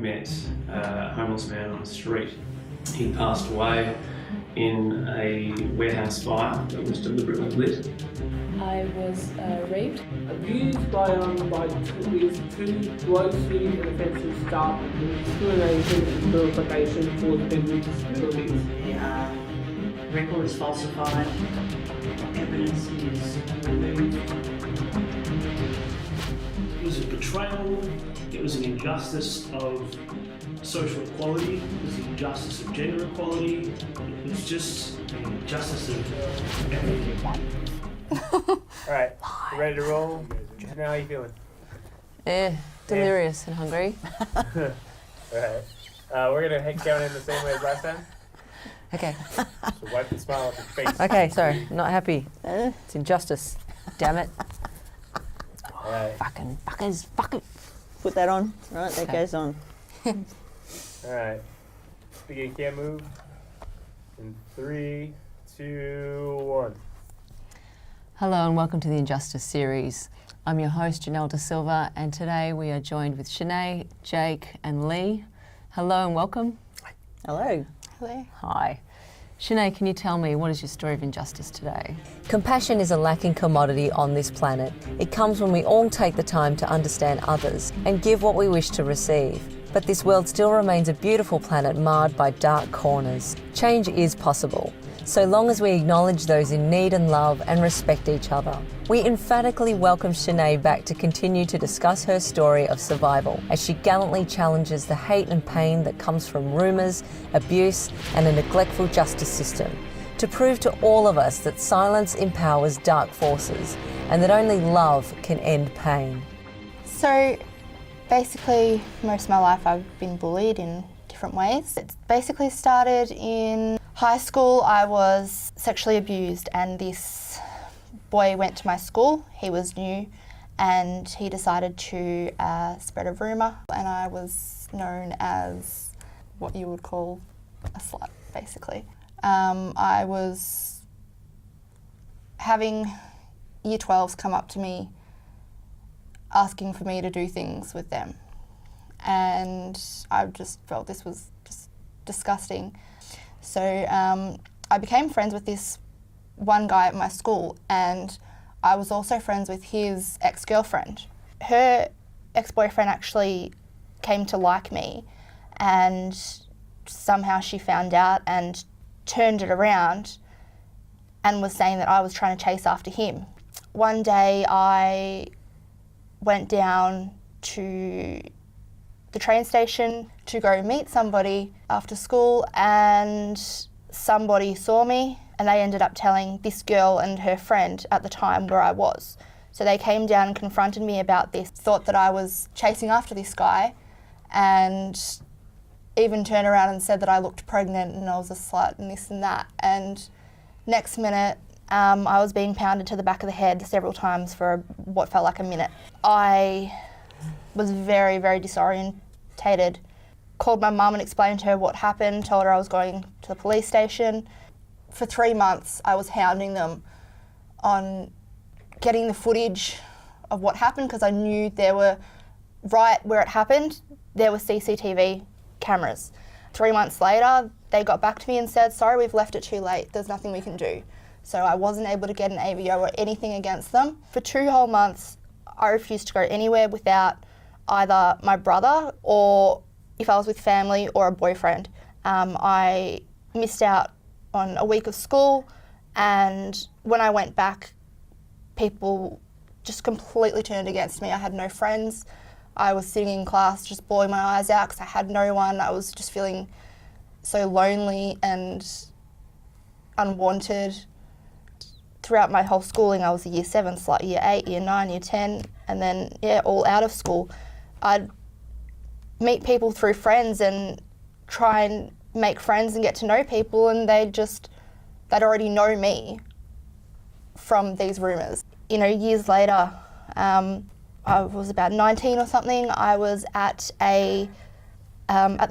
met a homeless man on the street. He passed away in a warehouse fire that was deliberately lit. I was raped. Abused by two grossly inoffensive staff and discrimination and vilification towards people with disabilities. The record is falsified, evidence is removed. It was a betrayal, it was an injustice of social equality, it was an injustice of gender equality, it was just an injustice of everything. Alright, you ready to roll? Now how you feeling? Delirious and hungry. Alright, we're going to count in the same way as last time. Okay. So wipe the smile off your face. Okay, sorry, not happy. It's injustice. Damn it. Alright. Fucking fuckers, fuck. Put that on. Right, that goes on. Alright. Begin, can't move. In 3, 2, 1. Hello and welcome to the Injustice series. I'm your host, Janelle De Silva, and today we are joined with Shanea, Jake and Lee. Hello and welcome. Hello. Hello. Hi. Shanea, can you tell me, what is your story of injustice today? Compassion is a lacking commodity on this planet. It comes when we all take the time to understand others and give what we wish to receive. But this world still remains a beautiful planet marred by dark corners. Change is possible, so long as we acknowledge those in need and love and respect each other. We emphatically welcome Shanea back to continue to discuss her story of survival as she gallantly challenges the hate and pain that comes from rumours, abuse and a neglectful justice system, to prove to all of us that silence empowers dark forces and that only love can end pain. So basically, most of my life I've been bullied in different ways. It basically started in high school. I was sexually abused, and this boy went to my school. He was new and he decided to spread a rumour, and I was known as what you would call a slut, basically. I was having year 12s come up to me asking for me to do things with them, and I just felt this was just disgusting. So I became friends with this one guy at my school, and I was also friends with his ex-girlfriend. Her ex-boyfriend actually came to like me, and somehow she found out and turned it around and was saying that I was trying to chase after him. One day I went down to the train station to go meet somebody after school, and somebody saw me and they ended up telling this girl and her friend at the time where I was. So they came down and confronted me about this, thought that I was chasing after this guy, and even turned around and said that I looked pregnant and I was a slut and this and that. And next minute, I was being pounded to the back of the head several times for what felt like a minute. I was very, very disorientated. Called my mum and explained to her what happened, told her I was going to the police station. For 3 months, I was hounding them on getting the footage of what happened, because I knew there were, right where it happened, there were CCTV cameras. 3 months later, they got back to me and said, sorry, we've left it too late, there's nothing we can do. So I wasn't able to get an AVO or anything against them. For 2 whole months, I refused to go anywhere without either my brother, or if I was with family, or a boyfriend. I missed out on a week of school, and when I went back, people just completely turned against me. I had no friends. I was sitting in class just bawling my eyes out because I had no one. I was just feeling so lonely and unwanted. Throughout my whole schooling, I was a year 7 slut, year 8, year 9, year 10, and then, all out of school. I'd meet people through friends and try and make friends and get to know people, and they'd already know me from these rumours. Years later, I was about 19 or something. I was at the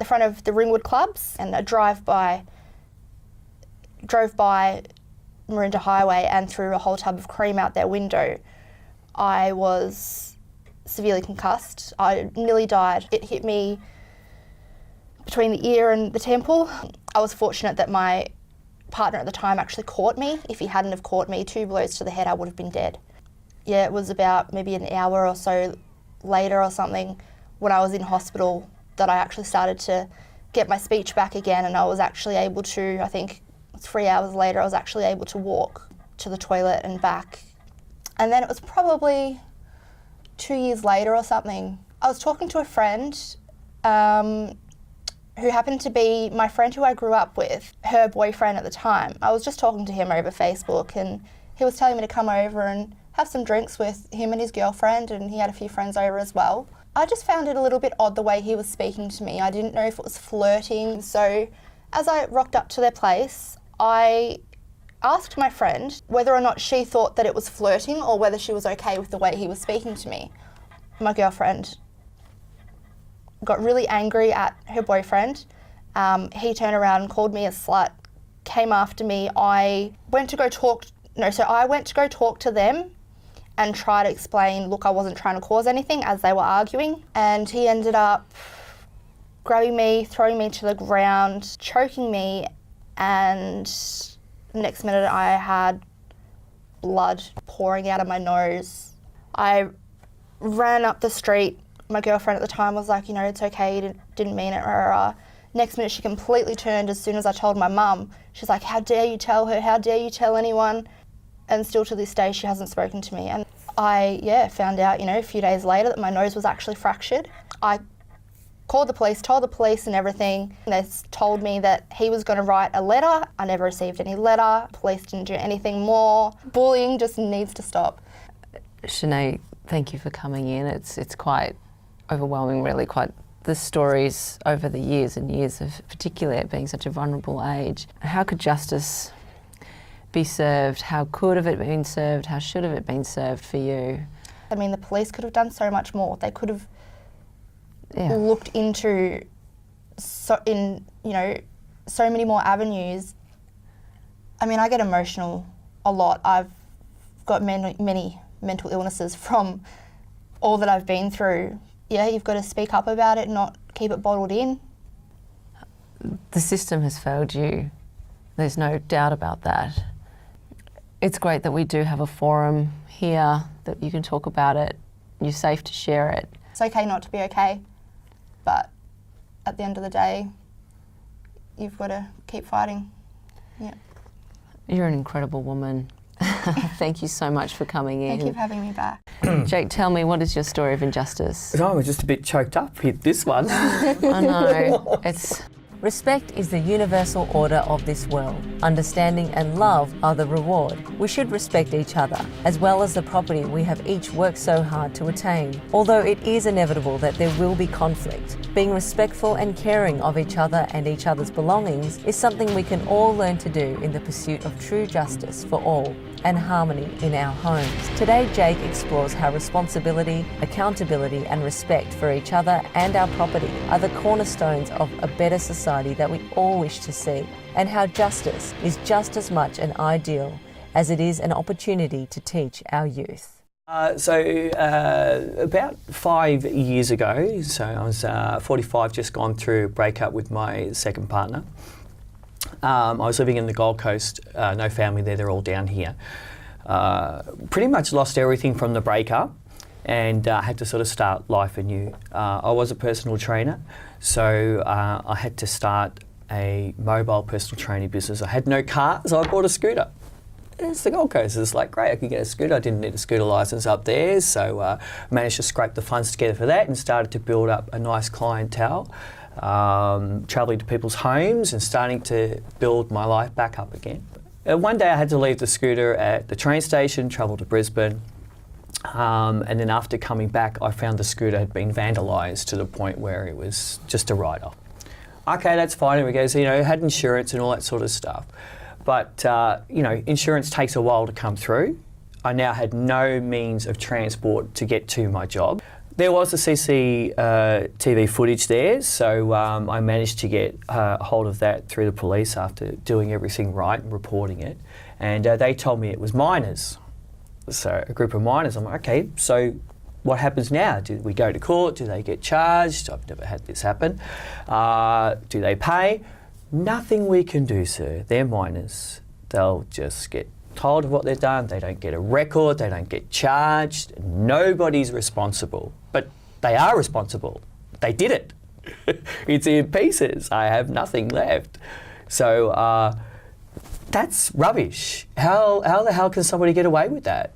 front of the Ringwood clubs, and I drove by Maroondah Highway and threw a whole tub of cream out their window. I was severely concussed. I nearly died. It hit me between the ear and the temple. I was fortunate that my partner at the time actually caught me. If he hadn't have caught me, 2 blows to the head, I would have been dead. Yeah, it was about maybe an hour or so later or something when I was in hospital that I actually started to get my speech back again, and I was actually able to, I think 3 hours later, I was actually able to walk to the toilet and back. And then it was probably 2 years later or something, I was talking to a friend who happened to be my friend who I grew up with, her boyfriend at the time. I was just talking to him over Facebook, and he was telling me to come over and have some drinks with him and his girlfriend, and he had a few friends over as well. I just found it a little bit odd the way he was speaking to me. I didn't know if it was flirting. So as I rocked up to their place, I asked my friend whether or not she thought that it was flirting or whether she was okay with the way he was speaking to me. My girlfriend got really angry at her boyfriend. He turned around and called me a slut, came after me. I went to go talk to them and try to explain, look, I wasn't trying to cause anything, as they were arguing. And he ended up grabbing me, throwing me to the ground, choking me, and the next minute I had blood pouring out of my nose. I ran up the street. My girlfriend at the time was like, it's okay, you didn't mean it. Next minute she completely turned as soon as I told my mum. She's like, how dare you tell her, how dare you tell anyone? And still to this day she hasn't spoken to me. And I found out, a few days later that my nose was actually fractured. I called the police, told the police and everything. They told me that he was going to write a letter. I never received any letter. Police didn't do anything more. Bullying just needs to stop. Shanea, thank you for coming in. It's quite overwhelming, really, quite the stories over the years and years of, particularly at being such a vulnerable age. How could justice be served? How could have it been served? How should have it been served for you? I mean, the police could have done so much more. They could have looked into so many more avenues. I mean, I get emotional a lot. I've got many mental illnesses from all that I've been through. Yeah, you've got to speak up about it, not keep it bottled in. The system has failed you. There's no doubt about that. It's great that we do have a forum here that you can talk about it. You're safe to share it. It's okay not to be okay, but at the end of the day, you've got to keep fighting. Yeah. You're an incredible woman. Thank you so much for coming in. Thank you for having me back. Jake, tell me, what is your story of injustice? I was just a bit choked up with this one. I know. Respect is the universal order of this world. Understanding and love are the reward. We should respect each other, as well as the property we have each worked so hard to attain. Although it is inevitable that there will be conflict, being respectful and caring of each other and each other's belongings is something we can all learn to do in the pursuit of true justice for all and harmony in our homes. Today, Jake explores how responsibility, accountability and respect for each other and our property are the cornerstones of a better society that we all wish to see, and how justice is just as much an ideal as it is an opportunity to teach our youth. About 5 years ago, so I was 45, just gone through a breakup with my second partner. I was living in the Gold Coast, no family there, they're all down here. Pretty much lost everything from the breakup and had to sort of start life anew. I was a personal trainer, so I had to start a mobile personal training business. I had no car, so I bought a scooter. It's the Gold Coast. It's like, great, I could get a scooter. I didn't need a scooter licence up there, so managed to scrape the funds together for that and started to build up a nice clientele. Travelling to people's homes and starting to build my life back up again. One day I had to leave the scooter at the train station, travel to Brisbane, and then after coming back I found the scooter had been vandalised to the point where it was just a write-off. Okay, that's fine, we go, so, it had insurance and all that sort of stuff. But, insurance takes a while to come through. I now had no means of transport to get to my job. There was the CCTV footage there, so I managed to get hold of that through the police after doing everything right and reporting it. And they told me it was minors, so a group of minors. I'm like, okay, so what happens now? Do we go to court? Do they get charged? I've never had this happen. Do they pay? Nothing we can do, sir. They're minors. They'll just get told of what they've done. They don't get a record. They don't get charged. Nobody's responsible. But they are responsible. They did it. It's in pieces. I have nothing left. So that's rubbish. How the hell can somebody get away with that?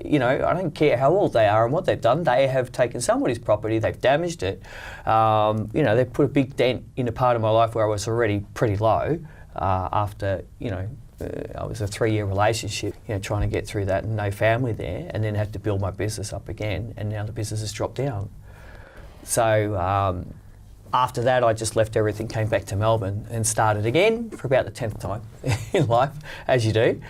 You know, I don't care how old they are and what they've done. They have taken somebody's property. They've damaged it. You know, they've put a big dent in a part of my life where I was already pretty low after, you know, I was a 3-year relationship, you know, trying to get through that and no family there, and then had to build my business up again, and now the business has dropped down. So after that, I just left everything, came back to Melbourne and started again for about the 10th time in life, as you do.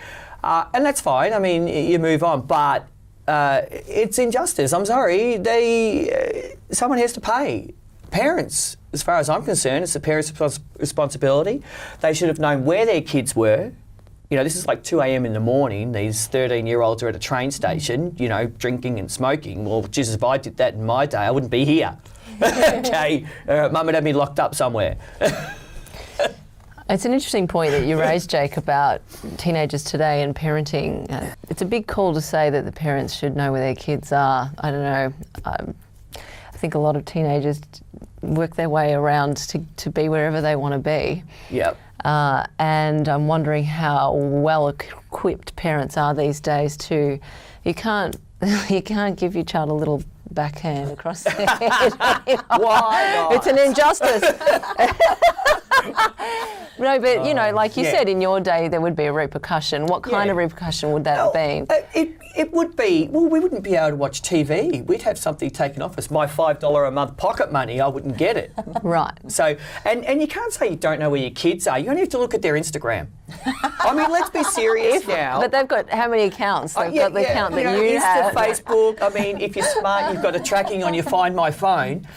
And that's fine. I mean, you move on, but it's injustice. I'm sorry. Someone has to pay. Parents, as far as I'm concerned, it's the parents' responsibility. They should have known where their kids were. You know, this is like 2 a.m. in the morning. These 13-year-olds are at a train station, you know, drinking and smoking. Well, Jesus, if I did that in my day, I wouldn't be here. Okay, Mum would have me locked up somewhere. It's an interesting point that you raised, Jake, about teenagers today and parenting. It's a big call to say that the parents should know where their kids are. I don't know. I think a lot of teenagers work their way around to be wherever they want to be. Yep. And I'm wondering how well equipped parents are these days to. You can't give your child a little backhand across the head. Why not? It's an injustice. No, but you know, like you said, in your day there would be a repercussion. What kind of repercussion would that have been? It would be, well, we wouldn't be able to watch TV. We'd have something taken off us. My $5 a month pocket money, I wouldn't get it. Right. So, and you can't say you don't know where your kids are. You only have to look at their Instagram. I mean, let's be serious now. But they've got how many accounts? They've got the account that you Insta, have. Facebook. I mean, if you're smart, you've got a tracking on your Find My Phone.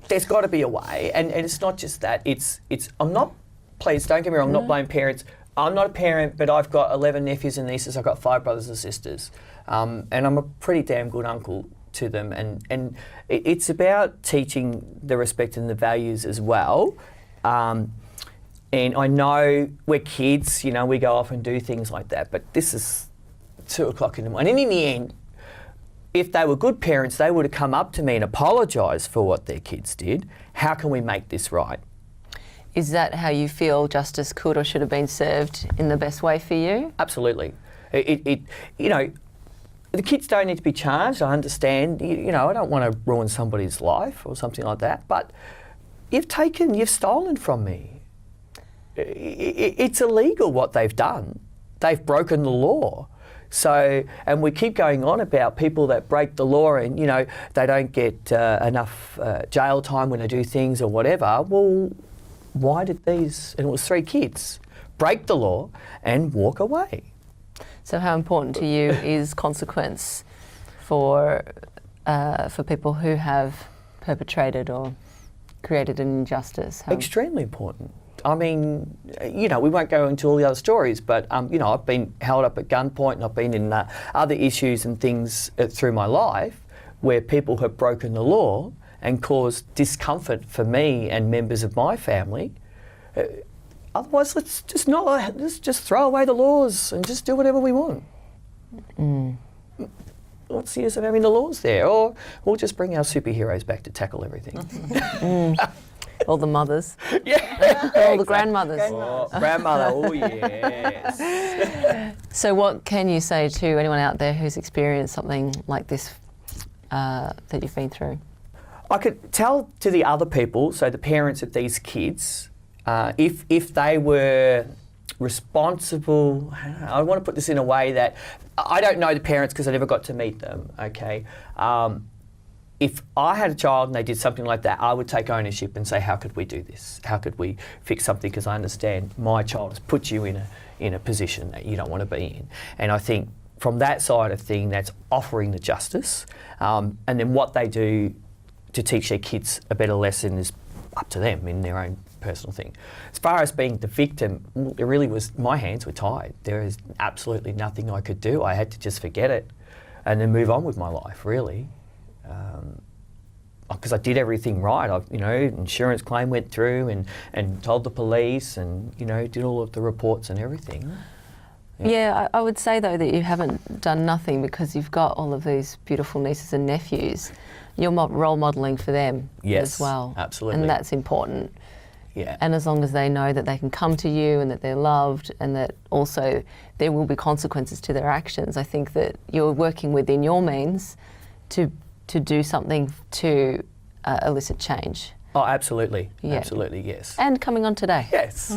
There's got to be a way. And it's not just that. It's. I'm not. Please don't get me wrong. I'm not blaming parents. I'm not a parent, but I've got 11 nephews and nieces. I've got 5 brothers and sisters, and I'm a pretty damn good uncle to them. And it's about teaching the respect and the values as well. And I know we're kids, you know, we go off and do things like that, but this is 2 o'clock in the morning. And in the end, if they were good parents, they would have come up to me and apologised for what their kids did. How can we make this right? Is that how you feel justice could or should have been served in the best way for you? Absolutely. You know, the kids don't need to be charged. I understand. You know, I don't want to ruin somebody's life or something like that. But you've stolen from me. It's illegal what they've done. They've broken the law. So, and we keep going on about people that break the law and, you know, they don't get enough jail time when they do things or whatever. Well, why did these, and it was 3 kids, break the law and walk away? So how important to you is consequence for people who have perpetrated or created an injustice? Extremely important. I mean, you know, we won't go into all the other stories, but, you know, I've been held up at gunpoint and I've been in other issues and things through my life where people have broken the law and caused discomfort for me and members of my family. Otherwise, let's just throw away the laws and just do whatever we want. What's the use of having the laws there? Or we'll just bring our superheroes back to tackle everything. All the mothers. Yeah. All the grandmothers. Grandmother, oh yes. So what can you say to anyone out there who's experienced something like this that you've been through? I could tell to the other people, so the parents of these kids, if they were responsible, I want to put this in a way that, I don't know the parents because I never got to meet them, okay? If I had a child and they did something like that, I would take ownership and say, how could we do this? How could we fix something? Because I understand my child has put you in a position that you don't want to be in. And I think from that side of thing, that's offering the justice. And then what they do to teach their kids a better lesson is up to them in their own personal thing. As far as being the victim, it really was, my hands were tied. There is absolutely nothing I could do. I had to just forget it and then move on with my life, really. because I did everything right. Insurance claim went through and told the police and, did all of the reports and everything. Yeah, I would say though that you haven't done nothing because you've got all of these beautiful nieces and nephews. You're role modelling for them as well. Absolutely. And that's important. Yeah. And as long as they know that they can come to you and that they're loved and that also there will be consequences to their actions, I think that you're working within your means to do something to elicit change. Oh, absolutely. Yeah. Absolutely, yes. And coming on today. Yes.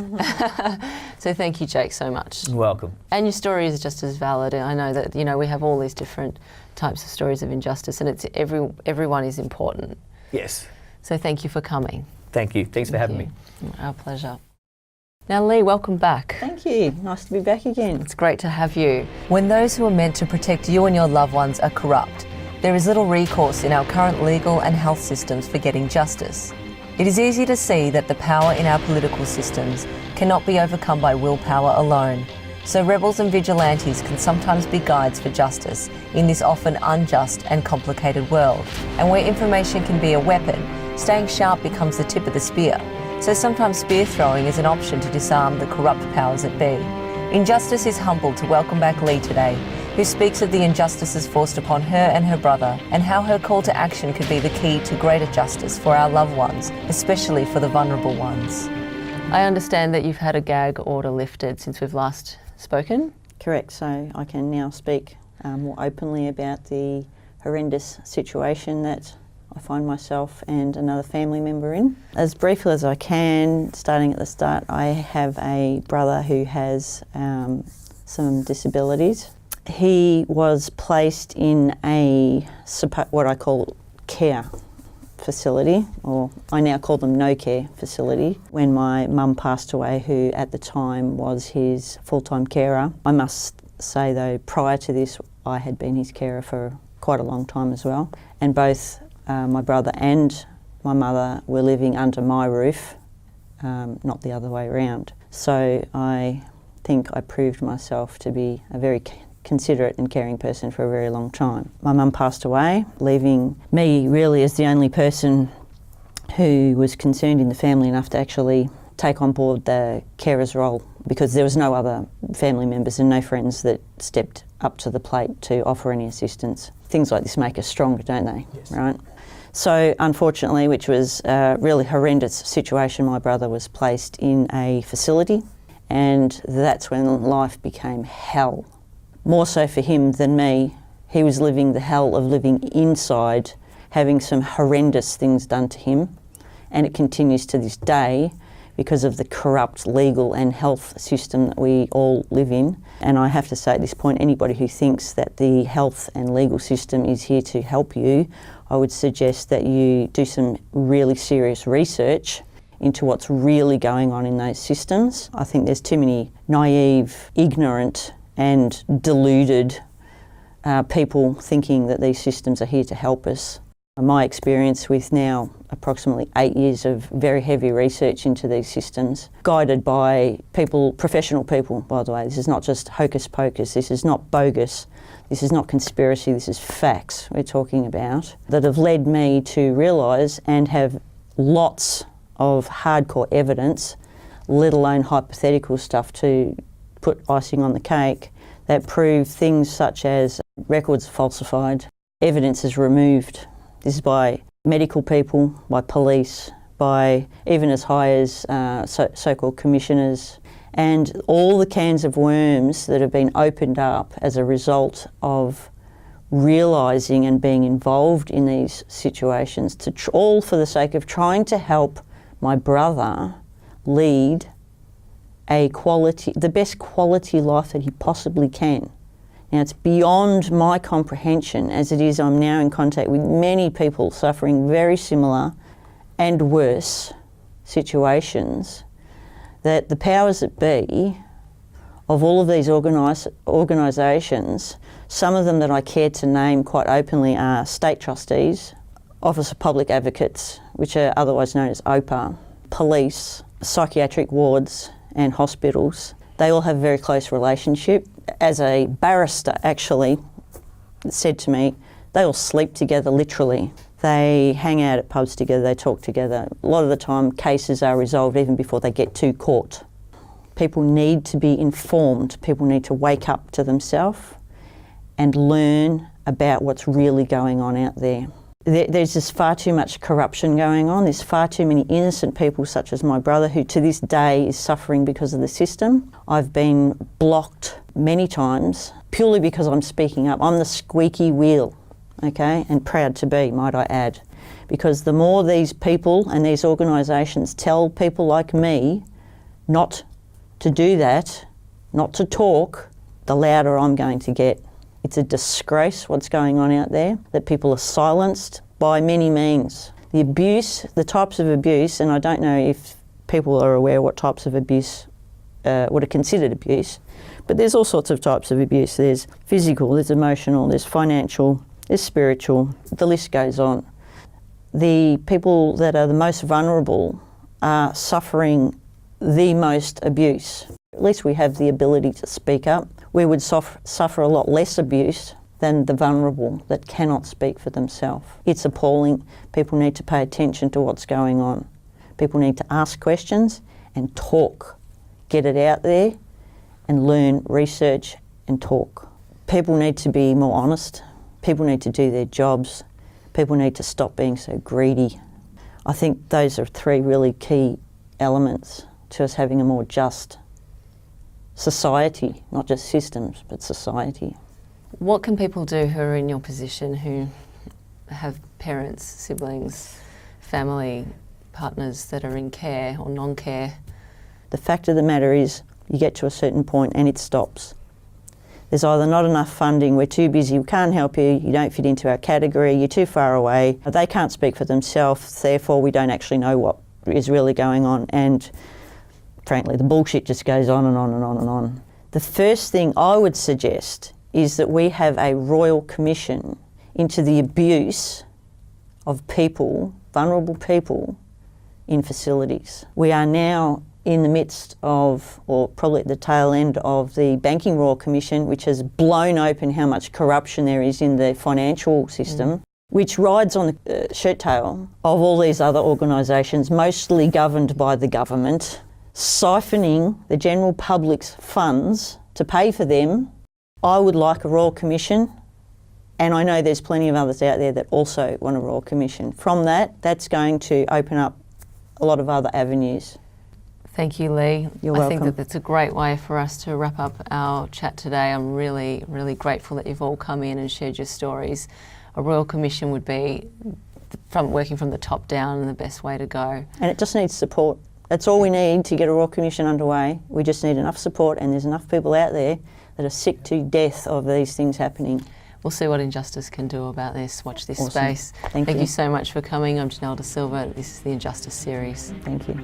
So thank you, Jake, so much. You're welcome. And your story is just as valid. I know that, we have all these different types of stories of injustice and it's everyone is important. Yes. So thank you for coming. Thank you. Thanks for having me. Our pleasure. Now, Lee, welcome back. Thank you. Nice to be back again. It's great to have you. When those who are meant to protect you and your loved ones are corrupt, there is little recourse in our current legal and health systems for getting justice. It is easy to see that the power in our political systems cannot be overcome by willpower alone. So rebels and vigilantes can sometimes be guides for justice in this often unjust and complicated world. And where information can be a weapon, staying sharp becomes the tip of the spear. So sometimes spear throwing is an option to disarm the corrupt powers that be. Injustice is humbled to welcome back Lee today, who speaks of the injustices forced upon her and her brother and how her call to action could be the key to greater justice for our loved ones, especially for the vulnerable ones. I understand that you've had a gag order lifted since we've last spoken. Correct, so I can now speak more openly about the horrendous situation that I find myself and another family member in. As briefly as I can, starting at the start, I have a brother who has some disabilities. He was placed in what I call care facility, or I now call them no care facility, when my mum passed away, who at the time was his full-time carer. I must say though, prior to this, I had been his carer for quite a long time as well, and both my brother and my mother were living under my roof, not the other way around. So I think I proved myself to be a very considerate and caring person for a very long time. My mum passed away, leaving me really as the only person who was concerned in the family enough to actually take on board the carer's role, because there was no other family members and no friends that stepped up to the plate to offer any assistance. Things like this make us stronger, don't they? Yes. Right? So unfortunately, which was a really horrendous situation, my brother was placed in a facility, and that's when life became hell. More so for him than me. He was living the hell of living inside, having some horrendous things done to him, and it continues to this day because of the corrupt legal and health system that we all live in. And I have to say at this point, anybody who thinks that the health and legal system is here to help you, I would suggest that you do some really serious research into what's really going on in those systems. I think there's too many naive, ignorant and deluded people thinking that these systems are here to help us. My experience with now approximately 8 years of very heavy research into these systems, guided by people, professional people, by the way. This is not just hocus pocus, this is not bogus, this is not conspiracy, this is facts we're talking about, that have led me to realise and have lots of hardcore evidence, let alone hypothetical stuff to put icing on the cake, that prove things such as records falsified, evidence is removed. This is by medical people, by police, by even as high as so-called commissioners, and all the cans of worms that have been opened up as a result of realising and being involved in these situations, all for the sake of trying to help my brother lead the best quality life that he possibly can. Now, it's beyond my comprehension, as it is I'm now in contact with many people suffering very similar and worse situations, that the powers that be of all of these organisations, some of them that I care to name quite openly are state trustees, Office of Public Advocates, which are otherwise known as OPA, police, psychiatric wards and hospitals. They all have a very close relationship. As a barrister actually said to me, They all sleep together, literally. They hang out at pubs together, they talk together. A lot of the time, cases are resolved even before they get to court. People need to be informed. People need to wake up to themselves and learn about what's really going on out there. There's just far too much corruption going on. There's far too many innocent people, such as my brother, who to this day is suffering because of the system. I've been blocked many times purely because I'm speaking up. I'm the squeaky wheel, okay, and proud to be, might I add. Because the more these people and these organisations tell people like me not to do that, not to talk, the louder I'm going to get. It's a disgrace what's going on out there, that people are silenced by many means. The abuse, the types of abuse, and I don't know if people are aware what types of abuse, what are considered abuse, but there's all sorts of types of abuse. There's physical, there's emotional, there's financial, there's spiritual, the list goes on. The people that are the most vulnerable are suffering the most abuse. At least we have the ability to speak up. We would suffer a lot less abuse than the vulnerable that cannot speak for themselves. It's appalling. People need to pay attention to what's going on. People need to ask questions and talk. Get it out there and learn, research and talk. People need to be more honest. People need to do their jobs. People need to stop being so greedy. I think those are three really key elements to us having a more just society, not just systems, but society. What can people do who are in your position, who have parents, siblings, family, partners that are in care or non-care? The fact of the matter is, you get to a certain point and it stops. There's either not enough funding, we're too busy, we can't help you, you don't fit into our category, you're too far away, they can't speak for themselves, therefore we don't actually know what is really going on. And frankly, the bullshit just goes on and on and on and on. The first thing I would suggest is that we have a royal commission into the abuse of people, vulnerable people, in facilities. We are now in the midst of, or probably at the tail end of, the Banking Royal Commission, which has blown open how much corruption there is in the financial system, which rides on the shirt tail of all these other organisations, mostly governed by the government, siphoning the general public's funds to pay for them. I would like a Royal Commission, and I know there's plenty of others out there that also want a Royal Commission. From that, that's going to open up a lot of other avenues. Thank you, Lee. You're I welcome. think that that's a great way for us to wrap up our chat today. I'm really, really grateful that you've all come in and shared your stories. A Royal Commission would be working from the top down and the best way to go. And it just needs support. That's all we need to get a Royal Commission underway. We just need enough support, and there's enough people out there that are sick to death of these things happening. We'll see what Injustice can do about this. Watch this Awesome. space. Thank you. You so much for coming. I'm Janelle De Silva. This is the Injustice series. Thank you.